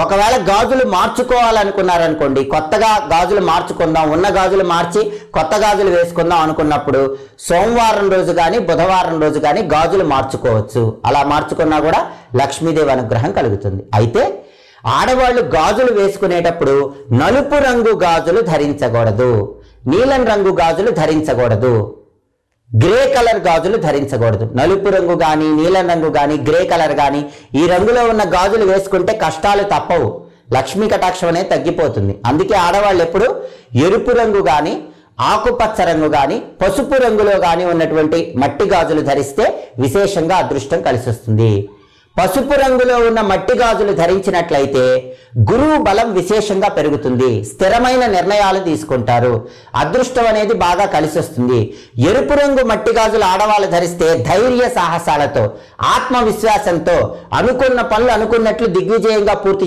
ఒకవేళ గాజులు మార్చుకోవాలనుకున్నారనుకోండి, కొత్తగా గాజులు మార్చుకుందాం, ఉన్న గాజులు మార్చి కొత్త గాజులు వేసుకుందాం అనుకున్నప్పుడు సోమవారం రోజు కానీ బుధవారం రోజు కానీ గాజులు మార్చుకోవచ్చు. అలా మార్చుకున్నా కూడా లక్ష్మీదేవి అనుగ్రహం కలుగుతుంది. అయితే ఆడవాళ్ళు గాజులు వేసుకునేటప్పుడు నలుపు రంగు గాజులు ధరించకూడదు, నీలం రంగు గాజులు ధరించకూడదు, గ్రే కలర్ గాజులు ధరించకూడదు. నలుపు రంగు కానీ నీలం రంగు కానీ గ్రే కలర్ కానీ ఈ రంగులో ఉన్న గాజులు వేసుకుంటే కష్టాలు తప్పవు, లక్ష్మీ కటాక్షం అనేది తగ్గిపోతుంది. అందుకే ఆడవాళ్ళు ఎప్పుడు ఎరుపు రంగు కానీ ఆకుపచ్చ రంగు కానీ పసుపు రంగులో కానీ ఉన్నటువంటి మట్టి గాజులు ధరిస్తే విశేషంగా అదృష్టం కలిసి వస్తుంది. పసుపు రంగులో ఉన్న మట్టి గాజులు ధరించినట్లయితే గురువు బలం విశేషంగా పెరుగుతుంది, స్థిరమైన నిర్ణయాలు తీసుకుంటారు, అదృష్టం అనేది బాగా కలిసి వస్తుంది. ఎరుపు రంగు మట్టి గాజులు ఆడవాళ్ళు ధరిస్తే ధైర్య సాహసాలతో ఆత్మవిశ్వాసంతో అనుకున్న పనులు అనుకున్నట్లు దిగ్విజయంగా పూర్తి